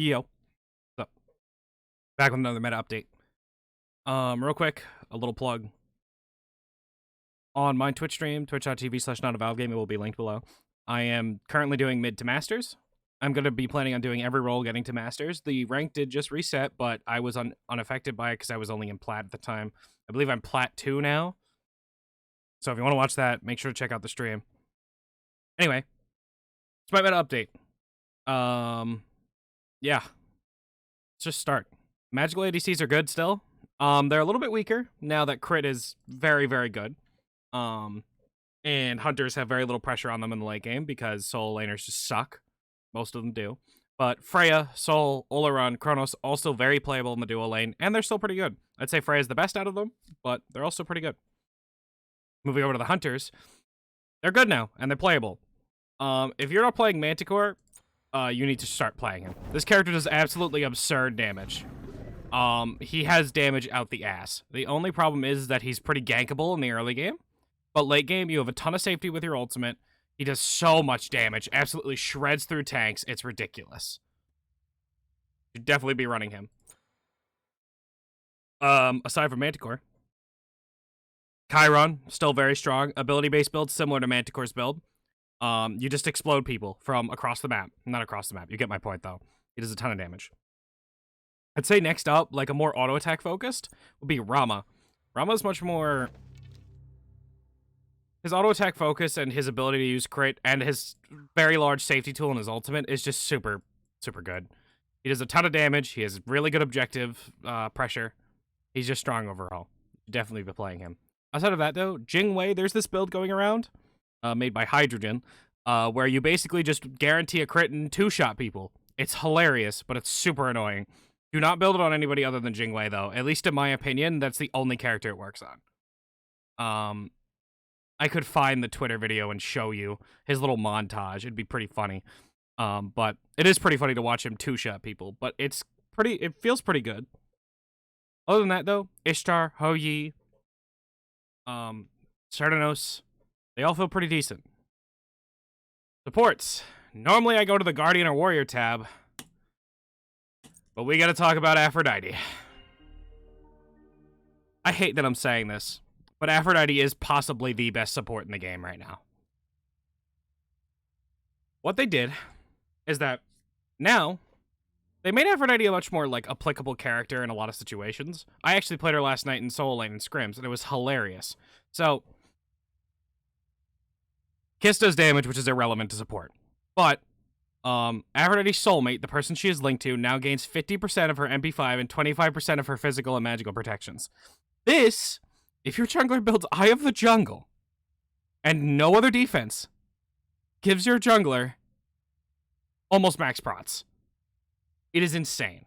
Yo, so back with another meta update. Real quick, a little plug on my Twitch stream, twitch.tv/notavalvegaming, it will be linked below. I am currently doing mid to masters. I'm going to be planning on doing every role getting to masters. The rank did just reset, but I was unaffected by it because I was only in plat at the time. I believe I'm plat 2 now. So if you want to watch that, make sure to check out the stream. Anyway, it's my meta update. Yeah. Let's just start. Magical ADCs are good still. They're a little bit weaker now that crit is very, very good. And hunters have very little pressure on them in the late game because solo laners just suck. Most of them do. But Freya, Sol, Oleron, Kronos, also very playable in the duo lane, and they're still pretty good. I'd say Freya's the best out of them, but they're also pretty good. Moving over to the hunters, they're good now, and they're playable. If you're not playing Manticore, you need to start playing him. This character does absolutely absurd damage. He has damage out the ass. The only problem is that he's pretty gankable in the early game, but late game, you have a ton of safety with your ultimate. He does so much damage, absolutely shreds through tanks. It's ridiculous. You'd definitely be running him. Aside from Manticore, Chiron, still very strong. Ability-based build, similar to Manticore's build. You just explode people from across the map. Not across the map. You get my point, though. He does a ton of damage. I'd say next up, like a more auto-attack focused, would be Rama. Rama's much more... His auto-attack focus and his ability to use crit and his very large safety tool in his ultimate is just super, super good. He does a ton of damage. He has really good objective pressure. He's just strong overall. Definitely be playing him. Outside of that, though, Jingwei, there's this build going around, made by Hydrogen, where you basically just guarantee a crit and two-shot people. It's hilarious, but it's super annoying. Do not build it on anybody other than Jingwei, though. At least in my opinion, that's the only character it works on. I could find the Twitter video and show you his little montage. It'd be pretty funny. But it is pretty funny to watch him two-shot people, but it feels pretty good. Other than that, though, Ishtar, Ho Yi, Sardanos, they all feel pretty decent. Supports. Normally I go to the Guardian or Warrior tab, but we gotta talk about Aphrodite. I hate that I'm saying this, but Aphrodite is possibly the best support in the game right now. What they did is that now they made Aphrodite a much more like applicable character in a lot of situations. I actually played her last night in solo lane and scrims, and it was hilarious. So Kiss does damage, which is irrelevant to support. But Aphrodite's soulmate, the person she is linked to, now gains 50% of her MP5 and 25% of her physical and magical protections. This, if your jungler builds Eye of the Jungle and no other defense, gives your jungler almost max prots. It is insane.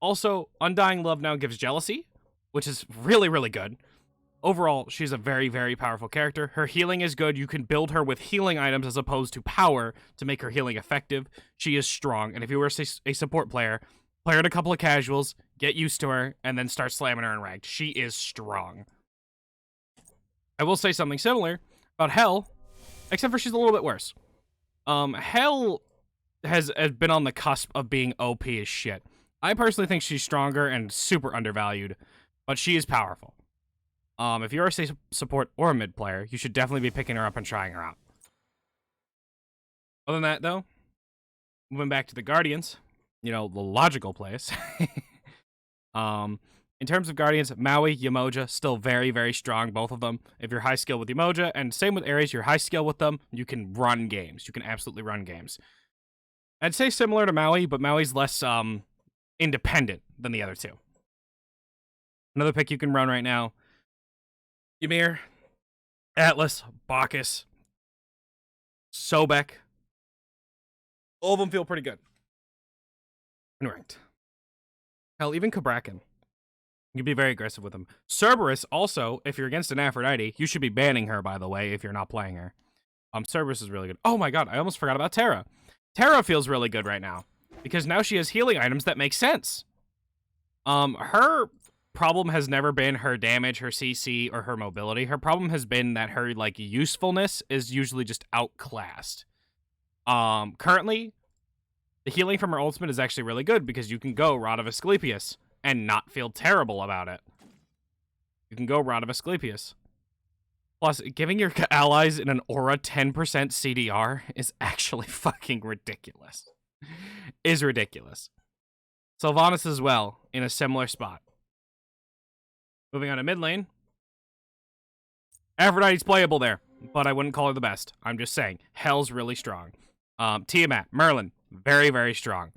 Also, Undying Love now gives Jealousy, which is really, really good. Overall, she's a very, very powerful character. Her healing is good. You can build her with healing items as opposed to power to make her healing effective. She is strong, and if you were a support player, play her in a couple of casuals, get used to her, and then start slamming her in ranked. She is strong. I will say something similar about Hell, except for she's a little bit worse. Hell has been on the cusp of being OP as shit. I personally think she's stronger and super undervalued, but she is powerful. If you're a support or a mid player, you should definitely be picking her up and trying her out. Other than that, though, moving back to the Guardians, you know, the logical place. In terms of Guardians, Maui, Yamoja, still very, very strong, both of them. If you're high skill with Yamoja, and same with Ares, you're high skill with them, you can run games. You can absolutely run games. I'd say similar to Maui, but Maui's less independent than the other two. Another pick you can run right now, Ymir, Atlas, Bacchus, Sobek. All of them feel pretty good. And ranked. Hell, even Kabrakan. You can be very aggressive with them. Cerberus, also, if you're against an Aphrodite, you should be banning her, by the way, if you're not playing her. Cerberus is really good. Oh my god, I almost forgot about Terra. Terra feels really good right now, because now she has healing items that make sense. Her problem has never been her damage, her CC, or her mobility. Her problem has been that her, like, usefulness is usually just outclassed. Currently, The healing from her ultimate is actually really good because you can go Rod of Asclepius and not feel terrible about it. You can go Rod of Asclepius. Plus, giving your allies in an aura 10% CDR is actually fucking ridiculous. Is ridiculous. Sylvanas as well, in a similar spot. Moving on to mid lane. Aphrodite's playable there, but I wouldn't call her the best. I'm just saying. Hell's really strong. Tiamat, Merlin, very, very strong.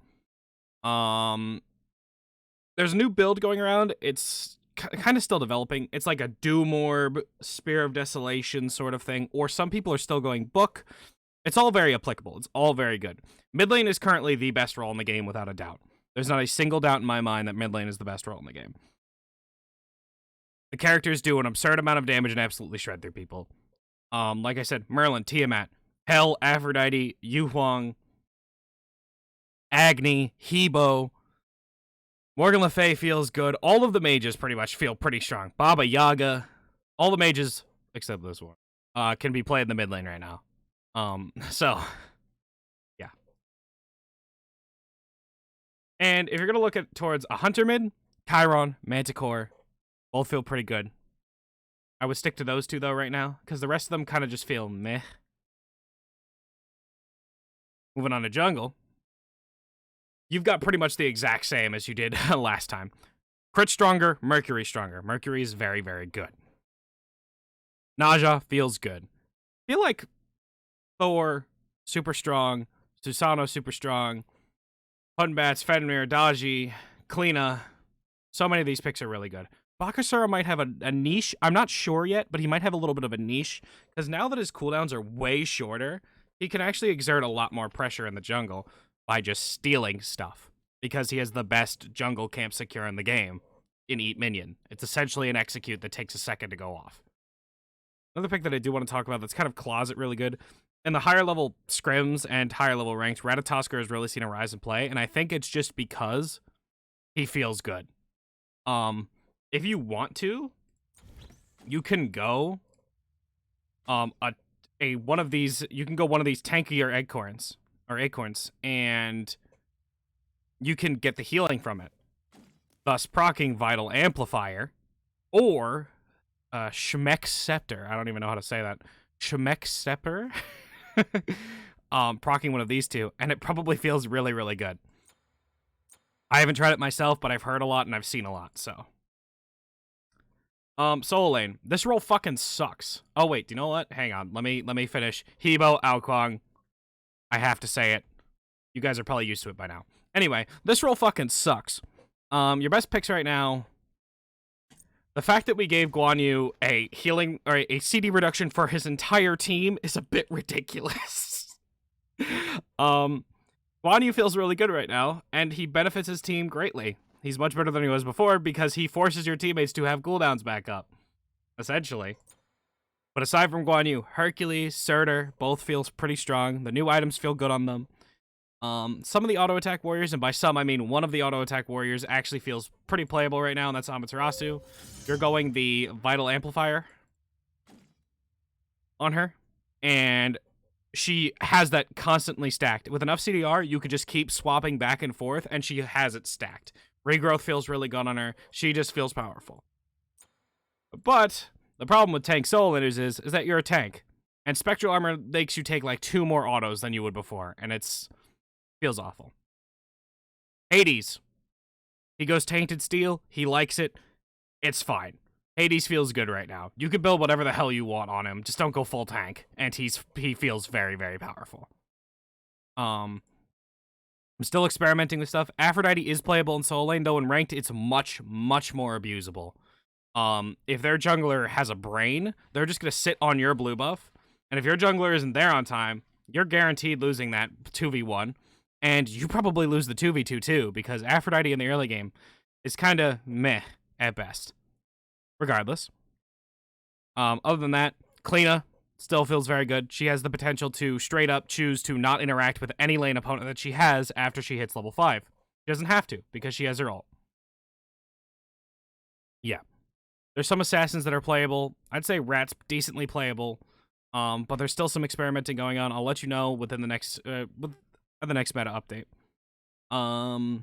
There's a new build going around. It's kind of still developing. It's like a Doom Orb, Spear of Desolation sort of thing, or some people are still going Book. It's all very applicable. It's all very good. Mid lane is currently the best role in the game, without a doubt. There's not a single doubt in my mind that mid lane is the best role in the game. The characters do an absurd amount of damage and absolutely shred through people. Like I said, Merlin, Tiamat, Hel, Aphrodite, Yu Huang, Agni, Hebo, Morgan Le Fay feels good. All of the mages pretty much feel pretty strong. Baba Yaga, all the mages, except this one, can be played in the mid lane right now. So, yeah. And if you're going to look at towards a hunter mid, Chiron, Manticore, both feel pretty good. I would stick to those two, though, right now, because the rest of them kind of just feel meh. Moving on to jungle. You've got pretty much the exact same as you did last time. Crit stronger, Mercury stronger. Mercury is very, very good. Naja feels good. Feel like Thor, super strong. Susano, super strong. Hunbats, Fenrir, Daji, Kleena. So many of these picks are really good. Bakasura might have a niche. I'm not sure yet, but he might have a little bit of a niche. Because now that his cooldowns are way shorter, he can actually exert a lot more pressure in the jungle by just stealing stuff. Because he has the best jungle camp secure in the game in Eat Minion. It's essentially an execute that takes a second to go off. Another pick that I do want to talk about that's kind of closet really good. In the higher level scrims and higher level ranks, Ratatoskr has really seen a rise in play, and I think it's just because he feels good. If you want to, you can go one of these tankier acorns, and you can get the healing from it, thus proccing Vital Amplifier, or Shmek's Scepter. I don't even know how to say that. Shmek's Scepter? Proccing one of these two, and it probably feels really, really good. I haven't tried it myself, but I've heard a lot and I've seen a lot, so. Solo lane. This role fucking sucks. Oh, wait, do you know what? Hang on. Let me finish. Hebo, Aokwang. I have to say it. You guys are probably used to it by now. Anyway, this role fucking sucks. Your best picks right now. The fact that we gave Guan Yu a healing or a CD reduction for his entire team is a bit ridiculous. Guan Yu feels really good right now, and he benefits his team greatly. He's much better than he was before because he forces your teammates to have cooldowns back up, essentially. But aside from Guan Yu, Hercules, Surtur, both feels pretty strong. The new items feel good on them. Some of the auto attack warriors, and by some I mean one of the auto attack warriors, actually feels pretty playable right now, and that's Amaterasu. You're going the Vital Amplifier on her, and she has that constantly stacked. With enough CDR, you could just keep swapping back and forth, and she has it stacked. Regrowth feels really good on her. She just feels powerful. But the problem with tank solo laners is that you're a tank, and Spectral Armor makes you take like 2 more autos than you would before, and feels awful. Hades. He goes Tainted Steel. He likes it. It's fine. Hades feels good right now. You can build whatever the hell you want on him. Just don't go full tank. And he feels very, very powerful. I'm still experimenting with stuff. Aphrodite is playable in solo lane, though in ranked, it's much, much more abusable. If their jungler has a brain, they're just going to sit on your blue buff. And if your jungler isn't there on time, you're guaranteed losing that 2v1. And you probably lose the 2v2 too, because Aphrodite in the early game is kind of meh at best. Regardless. Other than that, Kleena still feels very good. She has the potential to straight up choose to not interact with any lane opponent that she has after she hits level 5. She doesn't have to, because she has her ult. Yeah. There's some assassins that are playable. I'd say Rat's decently playable. But there's still some experimenting going on. I'll let you know within the next meta update. Yeah.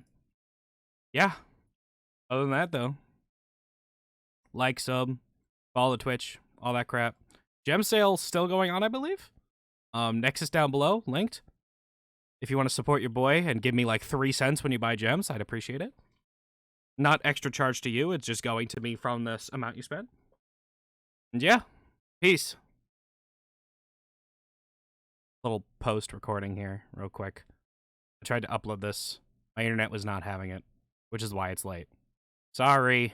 Other than that, though, like, sub, follow the Twitch, all that crap. Gem sale still going on, I believe. Nexus down below, linked. If you want to support your boy and give me like 3 cents when you buy gems, I'd appreciate it. Not extra charge to you, it's just going to me from this amount you spend. And yeah, peace. Little post recording here, real quick. I tried to upload this. My internet was not having it, which is why it's late. Sorry.